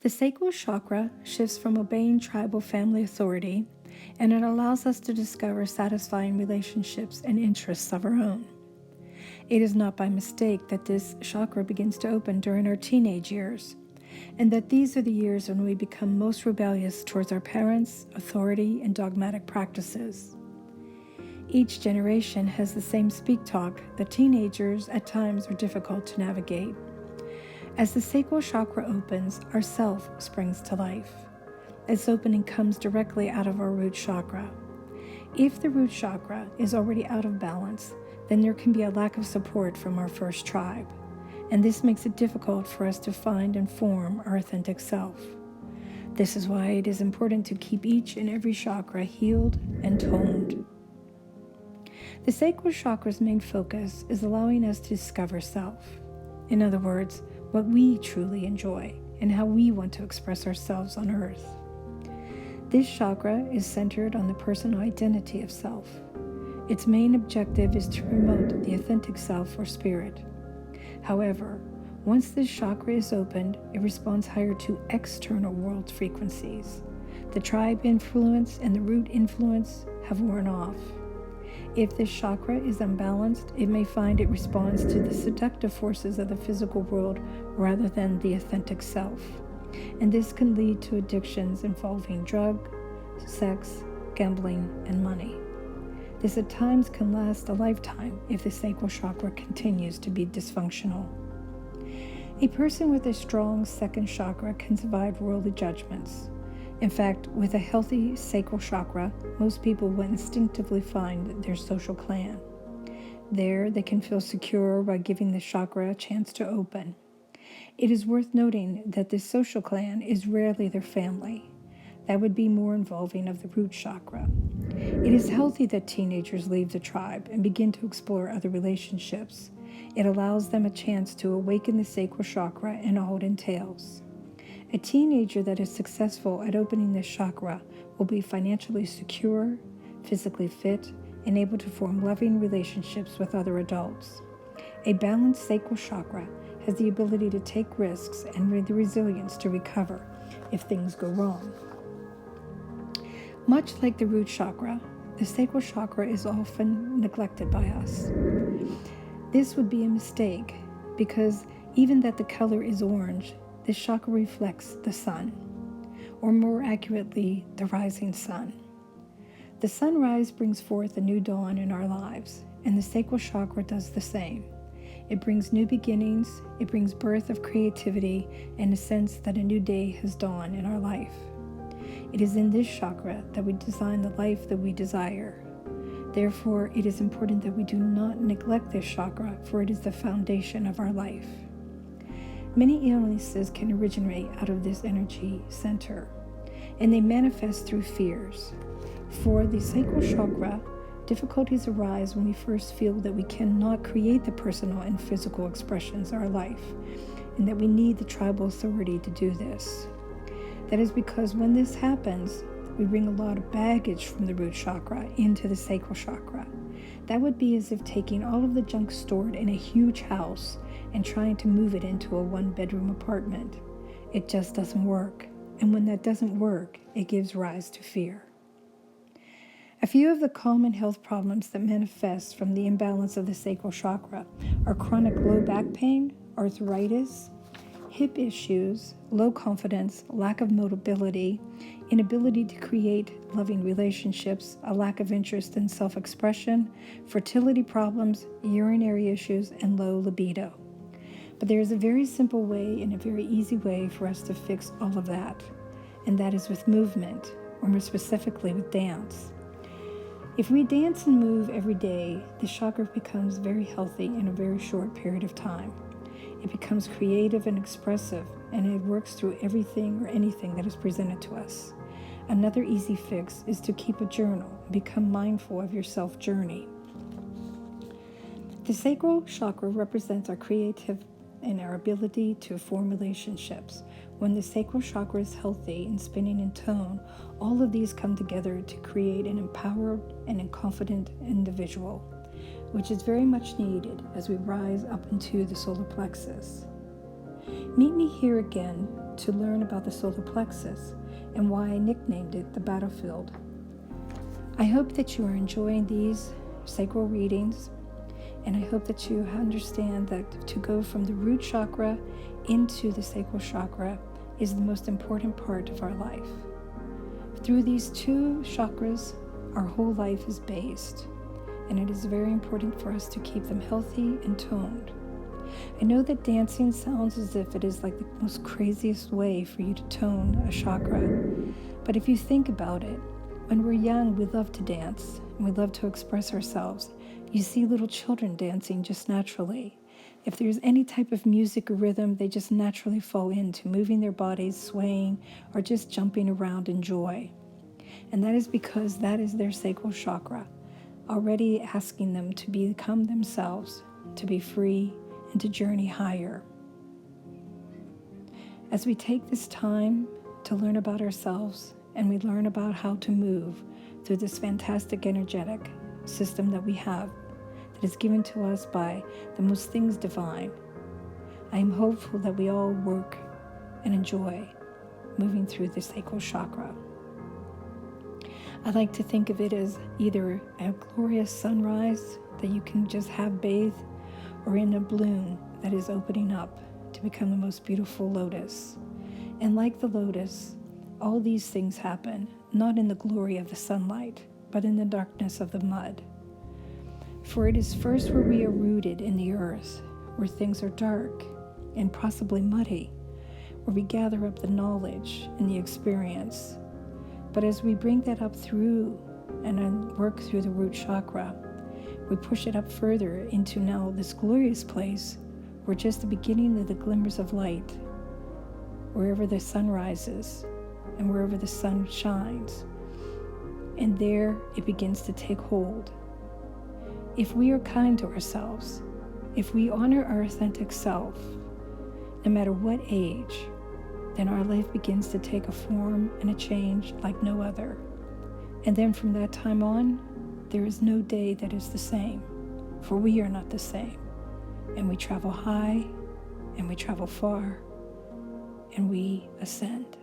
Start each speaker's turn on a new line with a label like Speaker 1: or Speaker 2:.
Speaker 1: The sacral chakra shifts from obeying tribal family authority, and it allows us to discover satisfying relationships and interests of our own. It is not by mistake that this chakra begins to open during our teenage years, and that these are the years when we become most rebellious towards our parents, authority, and dogmatic practices. Each generation has the same speak talk that teenagers at times are difficult to navigate. As the sacral chakra opens, our self springs to life. This opening comes directly out of our root chakra. If the root chakra is already out of balance, then there can be a lack of support from our first tribe, and this makes it difficult for us to find and form our authentic self. This is why it is important to keep each and every chakra healed and toned. The sacral chakra's main focus is allowing us to discover self. In other words, what we truly enjoy and how we want to express ourselves on earth. This chakra is centered on the personal identity of self. Its main objective is to promote the authentic self or spirit. However, once this chakra is opened, it responds higher to external world frequencies. The tribe influence and the root influence have worn off. If this chakra is unbalanced, it may find it responds to the seductive forces of the physical world rather than the authentic self. And this can lead to addictions involving drug, sex, gambling, and money. This at times can last a lifetime if the sacral chakra continues to be dysfunctional. A person with a strong second chakra can survive worldly judgments. In fact, with a healthy sacral chakra, most people will instinctively find their social clan. There, they can feel secure by giving the chakra a chance to open. It is worth noting that this social clan is rarely their family. That would be more involving of the root chakra. It is healthy that teenagers leave the tribe and begin to explore other relationships. It allows them a chance to awaken the sacral chakra and all it entails. A teenager that is successful at opening this chakra will be financially secure, physically fit, and able to form loving relationships with other adults. A balanced sacral chakra has the ability to take risks and the resilience to recover if things go wrong. Much like the root chakra, the sacral chakra is often neglected by us. This would be a mistake because even that the color is orange, this chakra reflects the sun, or more accurately, the rising sun. The sunrise brings forth a new dawn in our lives, and the sacral chakra does the same. It brings new beginnings, it brings birth of creativity, and a sense that a new day has dawned in our life. It is in this chakra that we design the life that we desire. Therefore, it is important that we do not neglect this chakra, for it is the foundation of our life. Many illnesses can originate out of this energy center, and they manifest through fears. For the sacral chakra, difficulties arise when we first feel that we cannot create the personal and physical expressions of our life, and that we need the tribal authority to do this. That is because when this happens, we bring a lot of baggage from the root chakra into the sacral chakra. That would be as if taking all of the junk stored in a huge house and trying to move it into a one-bedroom apartment. It just doesn't work, and when that doesn't work, it gives rise to fear. A few of the common health problems that manifest from the imbalance of the sacral chakra are chronic low back pain, arthritis, hip issues, low confidence, lack of mobility, inability to create loving relationships, a lack of interest in self-expression, fertility problems, urinary issues, and low libido. But there is a very simple way and a very easy way for us to fix all of that, and that is with movement, or more specifically with dance. If we dance and move every day, the chakra becomes very healthy in a very short period of time. It becomes creative and expressive, and it works through everything or anything that is presented to us. Another easy fix is to keep a journal and become mindful of your self-journey. The sacral chakra represents our creative and our ability to form relationships. When the sacral chakra is healthy and spinning in tone, all of these come together to create an empowered and a confident individual, which is very much needed as we rise up into the solar plexus. Meet me here again to learn about the solar plexus and why I nicknamed it the battlefield. I hope that you are enjoying these sacral readings, and I hope that you understand that to go from the root chakra into the sacral chakra is the most important part of our life. Through these two chakras, our whole life is based, and it is very important for us to keep them healthy and toned. I know that dancing sounds as if it is like the most craziest way for you to tone a chakra, but if you think about it, when we're young, we love to dance, and we love to express ourselves. You see little children dancing just naturally. If there's any type of music or rhythm, they just naturally fall into moving their bodies, swaying, or just jumping around in joy. And that is because that is their sacral chakra, already asking them to become themselves, to be free, and to journey higher. As we take this time to learn about ourselves, and we learn about how to move through this fantastic energetic system that we have, that is given to us by the most things divine, I am hopeful that we all work and enjoy moving through the sacral chakra. I like to think of it as either a glorious sunrise that you can just have bathe, or in a bloom that is opening up to become the most beautiful lotus. And like the lotus, all these things happen, not in the glory of the sunlight, but in the darkness of the mud. For it is first where we are rooted in the earth, where things are dark and possibly muddy, where we gather up the knowledge and the experience. But as we bring that up through and then work through the root chakra, we push it up further into now this glorious place where just the beginning of the glimmers of light, wherever the sun rises and wherever the sun shines, and there it begins to take hold. If we are kind to ourselves, if we honor our authentic self, no matter what age, then our life begins to take a form and a change like no other. And then from that time on, there is no day that is the same, for we are not the same. And we travel high, and we travel far, and we ascend.